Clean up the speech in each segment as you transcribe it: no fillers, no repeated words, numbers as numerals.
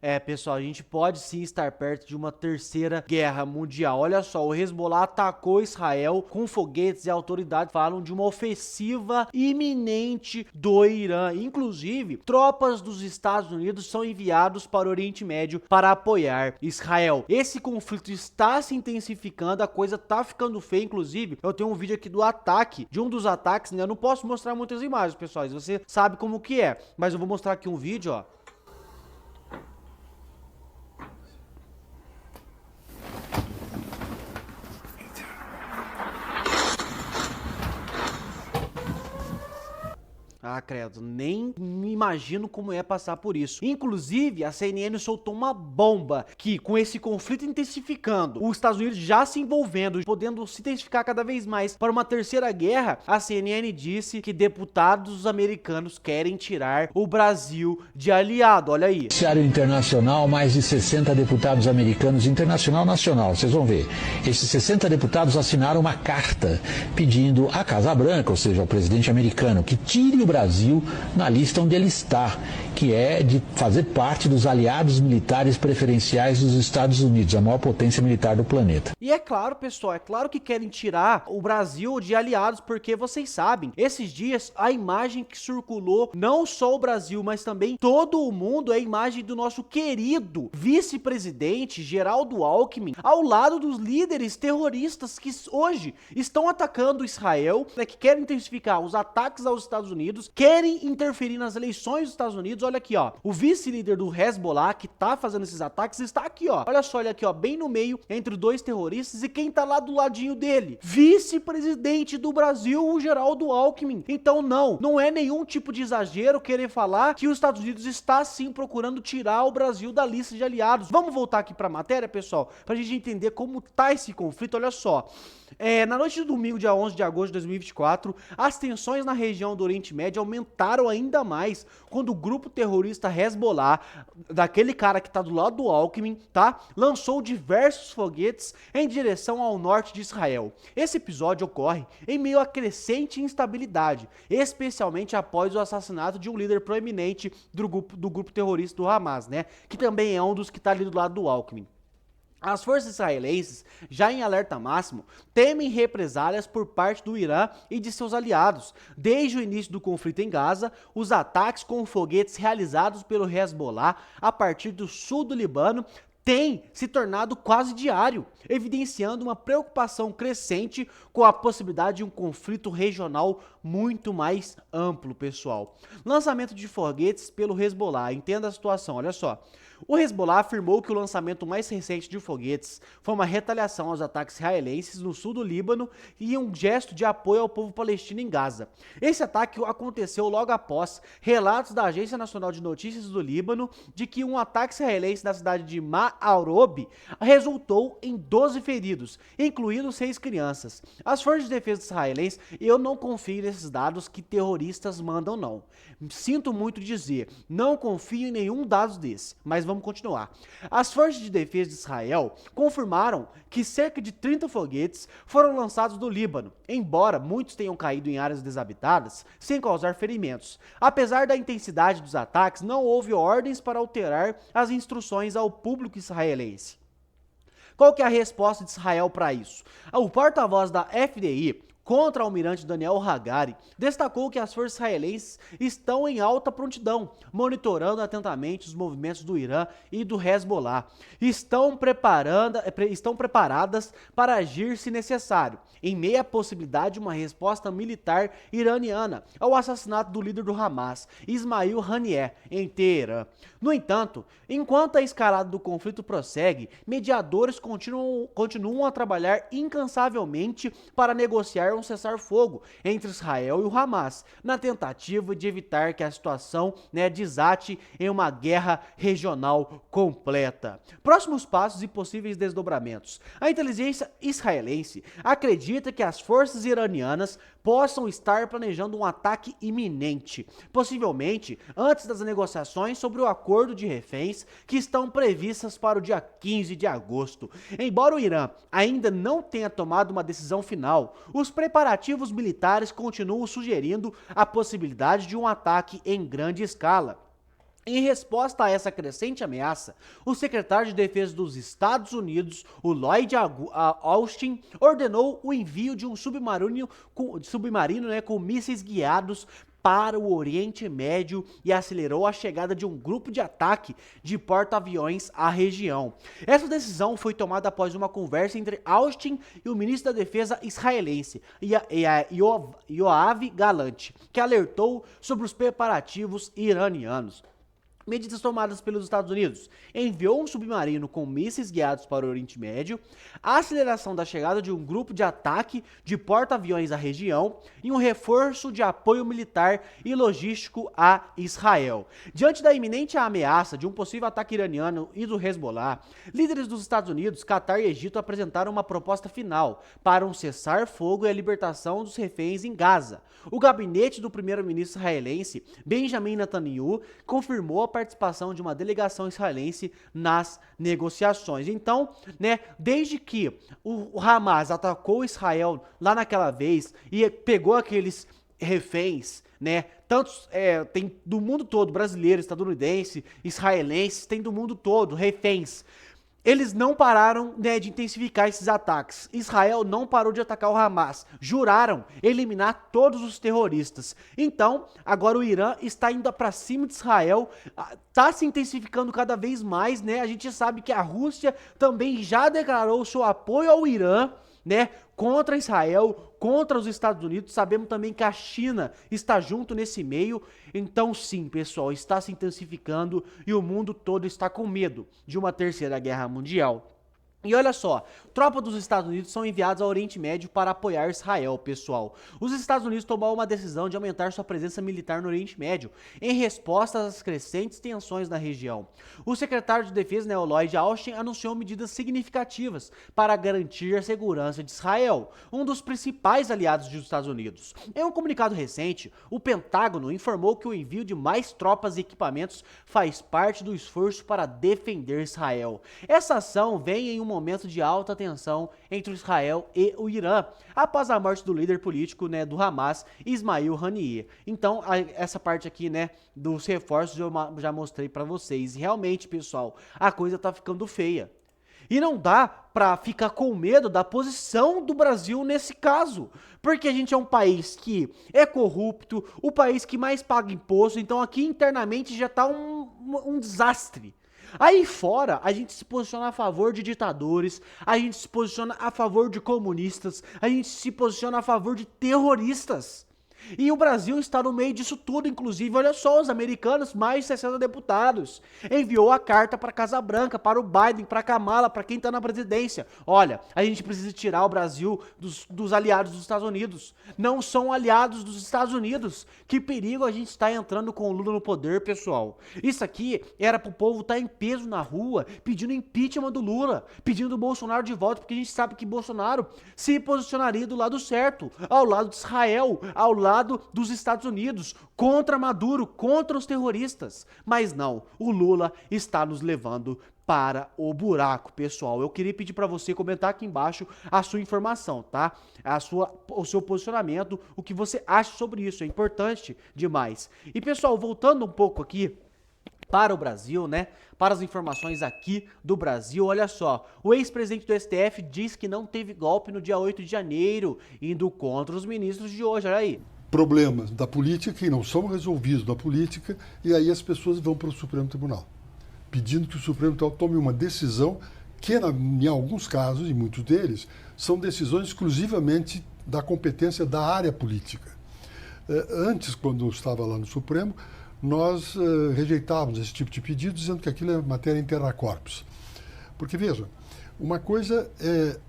É, pessoal, a gente pode sim estar perto de uma terceira guerra mundial. Olha só, o Hezbollah atacou Israel com foguetes e autoridades falam de uma ofensiva iminente do Irã. Inclusive, tropas dos Estados Unidos são enviados para o Oriente Médio para apoiar Israel. Esse conflito está se intensificando, a coisa tá ficando feia. Inclusive, eu tenho um vídeo aqui do ataque, de um dos ataques, né? Eu não posso mostrar muitas imagens, pessoal, você sabe como que é, mas eu vou mostrar aqui um vídeo, ó. Ah, credo, nem me imagino como é passar por isso. Inclusive, a CNN soltou uma bomba que, com esse conflito intensificando, os Estados Unidos já se envolvendo, podendo se intensificar cada vez mais para uma terceira guerra, a CNN disse que deputados americanos querem tirar o Brasil de aliado. Olha aí. Noticiário internacional, mais de 60 deputados americanos, internacional, nacional, vocês vão ver. Esses 60 deputados assinaram uma carta pedindo à Casa Branca, ou seja, ao presidente americano, que tire o Brasil na lista onde ele está, que é de fazer parte dos aliados militares preferenciais dos Estados Unidos, a maior potência militar do planeta. E é claro, pessoal, é claro que querem tirar o Brasil de aliados, porque vocês sabem, esses dias a imagem que circulou, não só o Brasil, mas também todo o mundo, é a imagem do nosso querido vice-presidente Geraldo Alckmin, ao lado dos líderes terroristas que hoje estão atacando Israel, né, que querem intensificar os ataques aos Estados Unidos, querem interferir nas eleições dos Estados Unidos. Olha aqui, ó, o vice-líder do Hezbollah, que tá fazendo esses ataques, está aqui, ó, olha só, olha aqui, ó, bem no meio, entre dois terroristas, e quem tá lá do ladinho dele? Vice-presidente do Brasil, o Geraldo Alckmin. Então não é nenhum tipo de exagero querer falar que os Estados Unidos está sim procurando tirar o Brasil da lista de aliados. Vamos voltar aqui pra matéria, pessoal, pra gente entender como tá esse conflito. Olha só, na noite de domingo, dia 11 de agosto de 2024, as tensões na região do Oriente Médio aumentaram ainda mais quando o grupo terrorista Hezbollah, daquele cara que tá do lado do Alckmin, tá? Lançou diversos foguetes em direção ao norte de Israel. Esse episódio ocorre em meio a crescente instabilidade, especialmente após o assassinato de um líder proeminente do grupo terrorista do Hamas, né? Que também é um dos que tá ali do lado do Alckmin. As forças israelenses, já em alerta máximo, temem represálias por parte do Irã e de seus aliados. Desde o início do conflito em Gaza, os ataques com foguetes realizados pelo Hezbollah a partir do sul do Líbano tem se tornado quase diário, evidenciando uma preocupação crescente com a possibilidade de um conflito regional muito mais amplo, pessoal. Lançamento de foguetes pelo Hezbollah, entenda a situação, olha só. O Hezbollah afirmou que o lançamento mais recente de foguetes foi uma retaliação aos ataques israelenses no sul do Líbano e um gesto de apoio ao povo palestino em Gaza. Esse ataque aconteceu logo após relatos da Agência Nacional de Notícias do Líbano de que um ataque israelense na cidade de Ma'arob resultou em 12 feridos, incluindo 6 crianças. As forças de defesa israelenses, eu não confio nesses dados que terroristas mandam, não. Sinto muito dizer, não confio em nenhum dado desse, mas vamos continuar. As forças de defesa de Israel confirmaram que cerca de 30 foguetes foram lançados do Líbano, embora muitos tenham caído em áreas desabitadas sem causar ferimentos. Apesar da intensidade dos ataques, não houve ordens para alterar as instruções ao público israelense. Qual que é a resposta de Israel para isso? O porta-voz da FDI, contra-almirante Daniel Hagari, destacou que as forças israelenses estão em alta prontidão, monitorando atentamente os movimentos do Irã e do Hezbollah. Estão preparadas para agir se necessário, em meio à possibilidade de uma resposta militar iraniana ao assassinato do líder do Hamas, Ismail Haniyeh, em Teherã. No entanto, enquanto a escalada do conflito prossegue, mediadores continuam a trabalhar incansavelmente para negociar um cessar-fogo entre Israel e o Hamas, na tentativa de evitar que a situação desate em uma guerra regional completa. Próximos passos e possíveis desdobramentos. A inteligência israelense acredita que as forças iranianas possam estar planejando um ataque iminente, possivelmente antes das negociações sobre o acordo de reféns que estão previstas para o dia 15 de agosto. Embora o Irã ainda não tenha tomado uma decisão final, os preparativos militares continuam sugerindo a possibilidade de um ataque em grande escala. Em resposta a essa crescente ameaça, o secretário de Defesa dos Estados Unidos, o Lloyd Austin, ordenou o envio de um submarino com mísseis guiados para o Oriente Médio e acelerou a chegada de um grupo de ataque de porta-aviões à região. Essa decisão foi tomada após uma conversa entre Austin e o ministro da Defesa israelense, Yoav Gallant, que alertou sobre os preparativos iranianos. Medidas tomadas pelos Estados Unidos: enviou um submarino com mísseis guiados para o Oriente Médio, a aceleração da chegada de um grupo de ataque de porta-aviões à região e um reforço de apoio militar e logístico a Israel. Diante da iminente ameaça de um possível ataque iraniano e do Hezbollah, líderes dos Estados Unidos, Catar e Egito apresentaram uma proposta final para um cessar-fogo e a libertação dos reféns em Gaza. O gabinete do primeiro-ministro israelense, Benjamin Netanyahu, confirmou a participação de uma delegação israelense nas negociações. Então, desde que o Hamas atacou Israel lá naquela vez e pegou aqueles reféns, tantos tem do mundo todo, brasileiro, estadunidense, israelenses, tem do mundo todo, reféns. Eles não pararam de intensificar esses ataques. Israel não parou de atacar o Hamas. Juraram eliminar todos os terroristas. Então, agora o Irã está indo para cima de Israel, está se intensificando cada vez mais, A gente sabe que a Rússia também já declarou seu apoio ao Irã, contra Israel, contra os Estados Unidos. Sabemos também que a China está junto nesse meio. Então sim, pessoal, está se intensificando e o mundo todo está com medo de uma terceira guerra mundial. E olha só, tropas dos Estados Unidos são enviadas ao Oriente Médio para apoiar Israel, pessoal. Os Estados Unidos tomaram uma decisão de aumentar sua presença militar no Oriente Médio, em resposta às crescentes tensões na região. O secretário de Defesa, Lloyd Austin, anunciou medidas significativas para garantir a segurança de Israel, um dos principais aliados dos Estados Unidos. Em um comunicado recente, o Pentágono informou que o envio de mais tropas e equipamentos faz parte do esforço para defender Israel. Essa ação vem em um momento de alta tensão entre Israel e o Irã, após a morte do líder político do Hamas, Ismail Haniyeh. Então, essa parte aqui, dos reforços eu já mostrei para vocês. E realmente, pessoal, a coisa tá ficando feia. E não dá pra ficar com medo da posição do Brasil nesse caso, porque a gente é um país que é corrupto, o país que mais paga imposto, então aqui internamente já tá um desastre. Aí fora, a gente se posiciona a favor de ditadores, a gente se posiciona a favor de comunistas, a gente se posiciona a favor de terroristas. E o Brasil está no meio disso tudo, inclusive, olha só, os americanos, mais de 60 deputados, enviou a carta para a Casa Branca, para o Biden, para a Kamala, para quem está na presidência. Olha, a gente precisa tirar o Brasil dos aliados dos Estados Unidos. Não são aliados dos Estados Unidos. Que perigo a gente está entrando com o Lula no poder, pessoal. Isso aqui era para o povo estar em peso na rua, pedindo impeachment do Lula, pedindo o Bolsonaro de volta, porque a gente sabe que Bolsonaro se posicionaria do lado certo, ao lado de Israel, ao lado dos Estados Unidos, contra Maduro, contra os terroristas. Mas não, o Lula está nos levando para o buraco, pessoal. Eu queria pedir para você comentar aqui embaixo a sua informação, tá? O seu posicionamento, o que você acha sobre isso, é importante demais. E pessoal, voltando um pouco aqui para o Brasil, para as informações aqui do Brasil, olha só, o ex-presidente do STF diz que não teve golpe no dia 8 de janeiro, indo contra os ministros de hoje, olha aí. Problemas da política que não são resolvidos na política, e aí as pessoas vão para o Supremo Tribunal, pedindo que o Supremo Tribunal tome uma decisão que, em alguns casos, e muitos deles, são decisões exclusivamente da competência da área política. Antes, quando eu estava lá no Supremo, nós rejeitávamos esse tipo de pedido, dizendo que aquilo é matéria interna corpus. Porque, veja, uma coisa é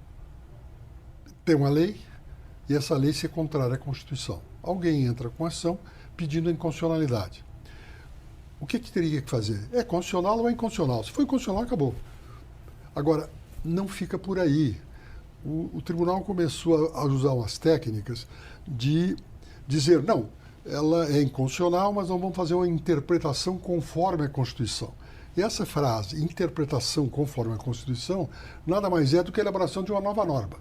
ter uma lei e essa lei ser contrária à Constituição. Alguém entra com ação pedindo a inconstitucionalidade. O que teria que fazer? É constitucional ou é inconstitucional? Se for inconstitucional, acabou. Agora, não fica por aí. O tribunal começou a usar umas técnicas de dizer, não, ela é inconstitucional, mas nós vamos fazer uma interpretação conforme a Constituição. E essa frase, interpretação conforme a Constituição, nada mais é do que a elaboração de uma nova norma.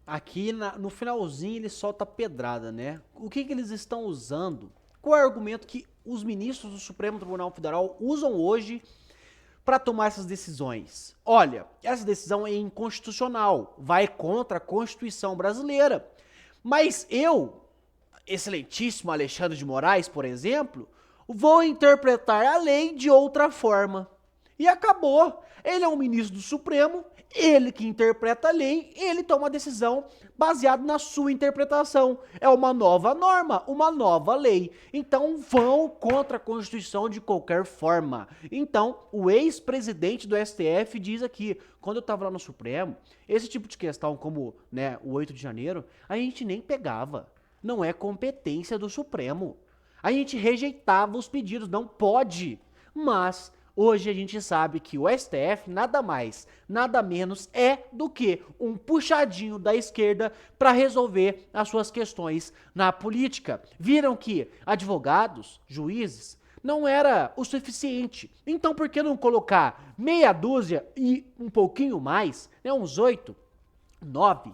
Aqui no finalzinho ele solta pedrada, O que eles estão usando? Qual é o argumento que os ministros do Supremo Tribunal Federal usam hoje para tomar essas decisões? Olha, essa decisão é inconstitucional, vai contra a Constituição brasileira. Mas eu, excelentíssimo Alexandre de Moraes, por exemplo, vou interpretar a lei de outra forma. E acabou. Ele é um ministro do Supremo, ele que interpreta a lei, ele toma a decisão baseada na sua interpretação. É uma nova norma, uma nova lei. Então vão contra a Constituição de qualquer forma. Então o ex-presidente do STF diz aqui, quando eu estava lá no Supremo, esse tipo de questão como, né, o 8 de janeiro, a gente nem pegava. Não é competência do Supremo. A gente rejeitava os pedidos, não pode. Mas hoje a gente sabe que o STF nada mais, nada menos é do que um puxadinho da esquerda para resolver as suas questões na política. Viram que advogados, juízes, não era o suficiente. Então por que não colocar meia dúzia e um pouquinho mais, né, uns 8, 9,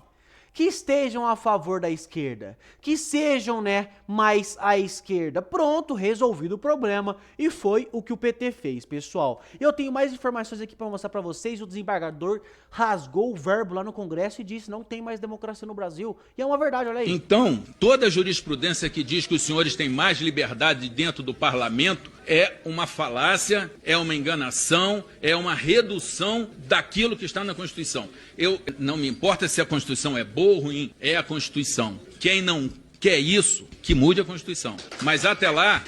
que estejam a favor da esquerda, que sejam, né, mais à esquerda. Pronto, resolvido o problema. E foi o que o PT fez, pessoal. Eu tenho mais informações aqui para mostrar para vocês. O desembargador rasgou o verbo lá no Congresso e disse: não tem mais democracia no Brasil. E é uma verdade, olha aí. Então, toda a jurisprudência que diz que os senhores têm mais liberdade dentro do parlamento é uma falácia, é uma enganação, é uma redução daquilo que está na Constituição. Eu não me importa se a Constituição é boa ou ruim, é a Constituição. Quem não quer isso, que mude a Constituição. Mas até lá,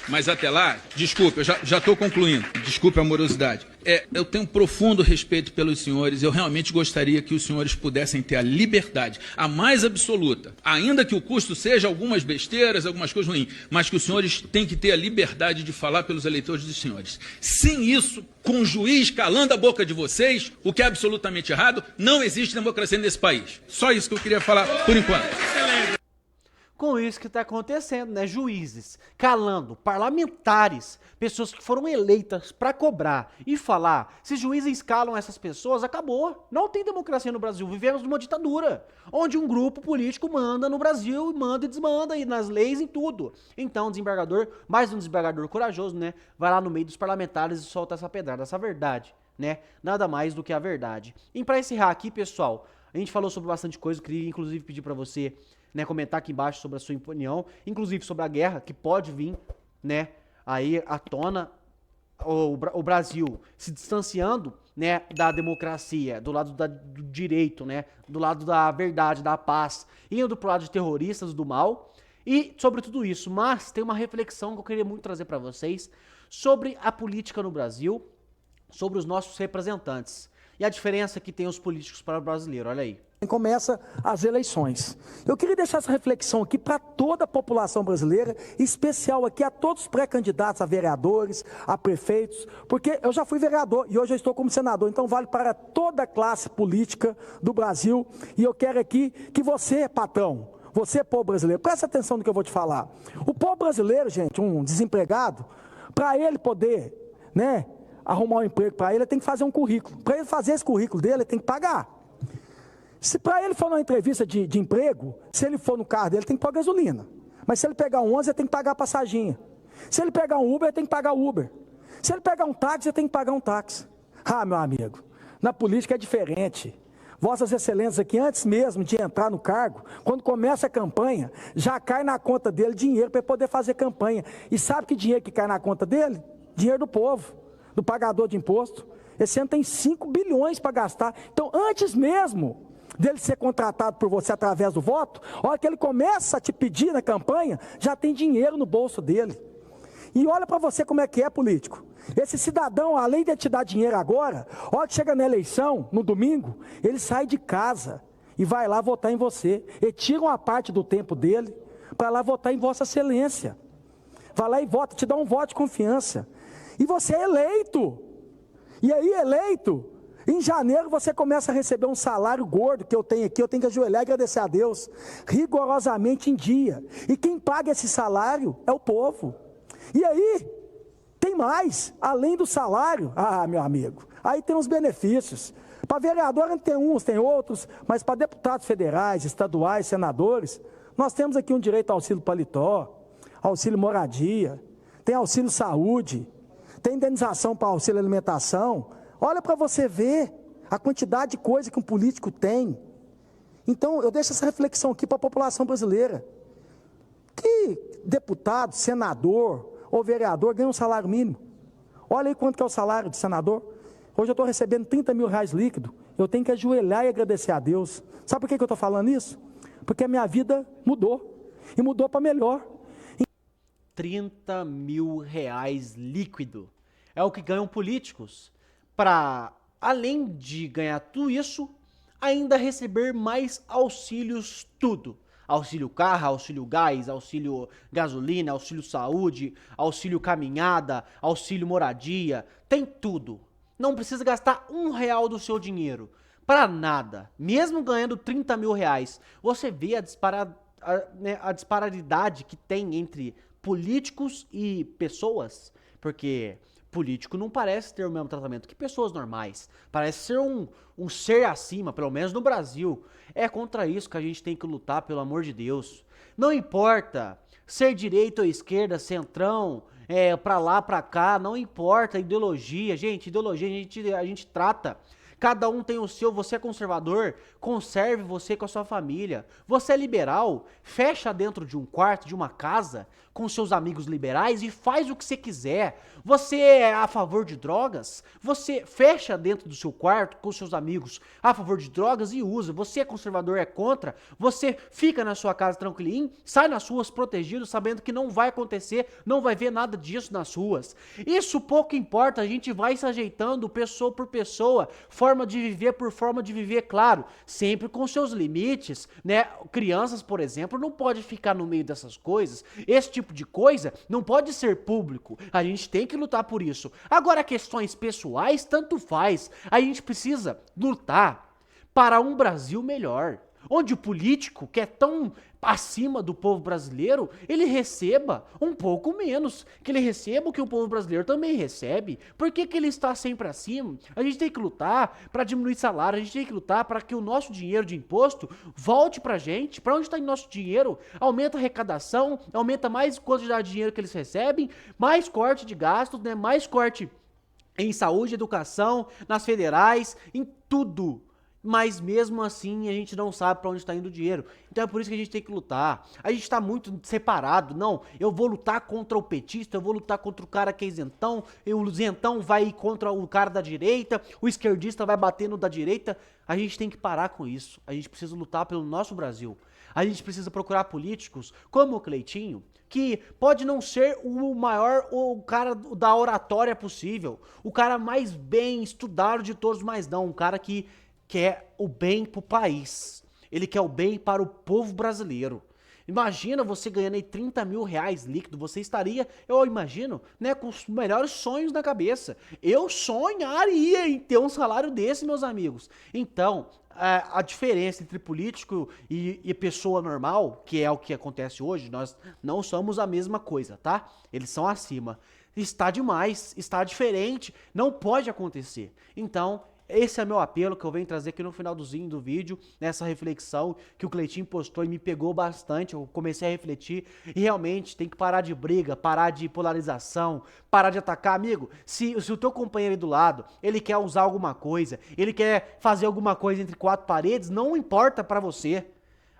desculpe, eu já estou concluindo, desculpe a morosidade. Eu tenho um profundo respeito pelos senhores, eu realmente gostaria que os senhores pudessem ter a liberdade, a mais absoluta, ainda que o custo seja algumas besteiras, algumas coisas ruins, mas que os senhores têm que ter a liberdade de falar pelos eleitores dos senhores. Sem isso, com o juiz calando a boca de vocês, o que é absolutamente errado, não existe democracia nesse país. Só isso que eu queria falar por enquanto. Com isso que está acontecendo, né? Juízes calando, parlamentares, pessoas que foram eleitas para cobrar e falar. Se juízes calam essas pessoas, acabou. Não tem democracia no Brasil. Vivemos numa ditadura, onde um grupo político manda no Brasil, manda e desmanda, e nas leis e tudo. Então, desembargador, mais um desembargador corajoso, né? Vai lá no meio dos parlamentares e solta essa pedrada, essa verdade, né? Nada mais do que a verdade. E para encerrar aqui, pessoal, a gente falou sobre bastante coisa. Eu queria, inclusive, pedir para você, né, comentar aqui embaixo sobre a sua opinião, inclusive sobre a guerra que pode vir, né, aí à tona, o Brasil se distanciando, né, da democracia, do lado do direito, né, do lado da verdade, da paz, indo pro lado de terroristas, do mal, e sobre tudo isso. Mas tem uma reflexão que eu queria muito trazer para vocês sobre a política no Brasil, sobre os nossos representantes e a diferença que tem os políticos para o brasileiro. Olha aí. Começa as eleições. Eu queria deixar essa reflexão aqui para toda a população brasileira, em especial aqui a todos os pré-candidatos a vereadores, a prefeitos, porque eu já fui vereador e hoje eu estou como senador, então vale para toda a classe política do Brasil. E eu quero aqui que você, patrão, você, povo brasileiro, preste atenção no que eu vou te falar. O povo brasileiro, gente, um desempregado, para ele poder, né, arrumar um emprego para ele tem que fazer um currículo. Para ele fazer esse currículo dele, ele tem que pagar. Se para ele for numa entrevista de emprego, se ele for no carro dele, tem que pôr gasolina. Mas se ele pegar um ônibus, ele tem que pagar a passaginha. Se ele pegar um Uber, ele tem que pagar o Uber. Se ele pegar um táxi, ele tem que pagar um táxi. Ah, meu amigo, na política é diferente. Vossas Excelências aqui, antes mesmo de entrar no cargo, quando começa a campanha, já cai na conta dele dinheiro para ele poder fazer campanha. E sabe que dinheiro que cai na conta dele? Dinheiro do povo, do pagador de imposto. Esse ano tem 5 bilhões para gastar. Então, antes mesmo dele ser contratado por você através do voto, a hora que ele começa a te pedir na campanha, já tem dinheiro no bolso dele. E olha para você como é que é político. Esse cidadão, além de te dar dinheiro agora, a hora que chega na eleição, no domingo, ele sai de casa e vai lá votar em você. Ele tira uma parte do tempo dele para lá votar em Vossa Excelência. Vai lá e vota, te dá um voto de confiança. E você é eleito. E aí, eleito, em janeiro você começa a receber um salário gordo que eu tenho aqui, eu tenho que ajoelhar e agradecer a Deus, rigorosamente em dia. E quem paga esse salário é o povo. E aí, tem mais, além do salário, meu amigo, aí tem os benefícios. Para vereador tem uns, tem outros, mas para deputados federais, estaduais, senadores, nós temos aqui um direito ao auxílio paletó, auxílio moradia, tem auxílio saúde, tem indenização para auxílio alimentação. Olha para você ver a quantidade de coisa que um político tem. Então, eu deixo essa reflexão aqui para a população brasileira. Que deputado, senador ou vereador ganha um salário mínimo? Olha aí quanto que é o salário de senador. Hoje eu estou recebendo 30 mil reais líquido. Eu tenho que ajoelhar e agradecer a Deus. Sabe por que eu estou falando isso? Porque a minha vida mudou. E mudou para melhor. 30 mil reais líquido. É o que ganham políticos. Para, além de ganhar tudo isso, ainda receber mais auxílios tudo. Auxílio carro, auxílio gás, auxílio gasolina, auxílio saúde, auxílio caminhada, auxílio moradia, tem tudo. Não precisa gastar R$1 do seu dinheiro, para nada. Mesmo ganhando 30 mil reais, você vê a disparidade que tem entre políticos e pessoas, porque político não parece ter o mesmo tratamento que pessoas normais. Parece ser um ser acima, pelo menos no Brasil. É contra isso que a gente tem que lutar, pelo amor de Deus. Não importa ser direita ou esquerda, centrão, pra lá, pra cá, não importa ideologia. Gente, ideologia a gente trata. Cada um tem o seu, você é conservador, conserve você com a sua família. Você é liberal, fecha dentro de um quarto, de uma casa, com seus amigos liberais e faz o que você quiser. Você é a favor de drogas, você fecha dentro do seu quarto com seus amigos a favor de drogas e usa. Você é conservador, é contra, você fica na sua casa tranquilinho, sai nas ruas protegido, sabendo que não vai acontecer, não vai ver nada disso nas ruas. Isso pouco importa, a gente vai se ajeitando pessoa por pessoa, forma de viver por forma de viver, claro, sempre com seus limites, né? Crianças, por exemplo, não pode ficar no meio dessas coisas. Esse tipo de coisa não pode ser público. A gente tem que lutar por isso. Agora, questões pessoais, tanto faz. A gente precisa lutar para um Brasil melhor, onde o político, que é tão acima do povo brasileiro, ele receba um pouco menos, que ele receba o que o povo brasileiro também recebe. Por que ele está sempre acima? A gente tem que lutar para diminuir salário, a gente tem que lutar para que o nosso dinheiro de imposto volte pra gente. Para onde está indo nosso dinheiro? Aumenta a arrecadação, aumenta mais quantidade de dinheiro que eles recebem, mais corte de gastos, né? Mais corte em saúde, educação, nas federais, em tudo. Mas mesmo assim a gente não sabe pra onde está indo o dinheiro. Então é por isso que a gente tem que lutar. A gente tá muito separado. Não, eu vou lutar contra o petista, eu vou lutar contra o cara que é isentão, o isentão vai contra o cara da direita, o esquerdista vai bater no da direita. A gente tem que parar com isso. A gente precisa lutar pelo nosso Brasil. A gente precisa procurar políticos como o Cleitinho, que pode não ser o maior, o cara da oratória possível, o cara mais bem estudado de todos, mas não, um cara que quer o bem pro país. Ele quer o bem para o povo brasileiro. Imagina você ganhando aí 30 mil reais líquido, você estaria, eu imagino, né, com os melhores sonhos na cabeça. Eu sonharia em ter um salário desse, meus amigos. Então, a diferença entre político e pessoa normal, que é o que acontece hoje, nós não somos a mesma coisa, tá? Eles são acima. Está demais, está diferente, não pode acontecer. Então, esse é meu apelo que eu venho trazer aqui no finalzinho do vídeo, nessa reflexão que o Cleitinho postou e me pegou bastante. Eu comecei a refletir e realmente tem que parar de briga, parar de polarização, parar de atacar. Amigo, se o teu companheiro aí do lado, ele quer usar alguma coisa, ele quer fazer alguma coisa entre quatro paredes, não importa pra você.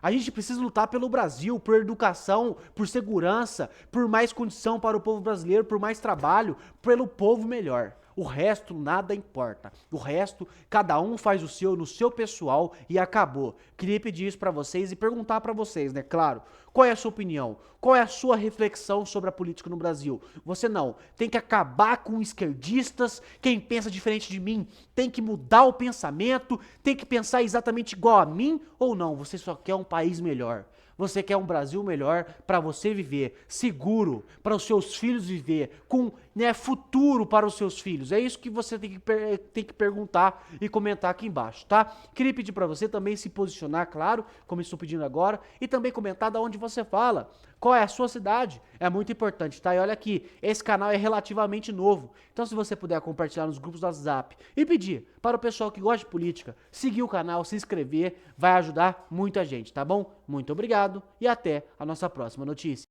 A gente precisa lutar pelo Brasil, por educação, por segurança, por mais condição para o povo brasileiro, por mais trabalho, pelo povo melhor. O resto nada importa. O resto, cada um faz o seu no seu pessoal e acabou. Queria pedir isso pra vocês e perguntar pra vocês, né? Claro, qual é a sua opinião? Qual é a sua reflexão sobre a política no Brasil? Você não. Tem que acabar com esquerdistas, quem pensa diferente de mim tem que mudar o pensamento, tem que pensar exatamente igual a mim ou não? Você só quer um país melhor. Você quer um Brasil melhor para você viver, seguro, para os seus filhos viver, com, né, futuro para os seus filhos. É isso que você tem que perguntar e comentar aqui embaixo, tá? Queria pedir para você também se posicionar, claro, como estou pedindo agora, e também comentar de onde você fala, qual é a sua cidade. É muito importante, tá? E olha aqui, esse canal é relativamente novo, então se você puder compartilhar nos grupos do WhatsApp e pedir para o pessoal que gosta de política seguir o canal, se inscrever, vai ajudar muita gente, tá bom? Muito obrigado e até a nossa próxima notícia.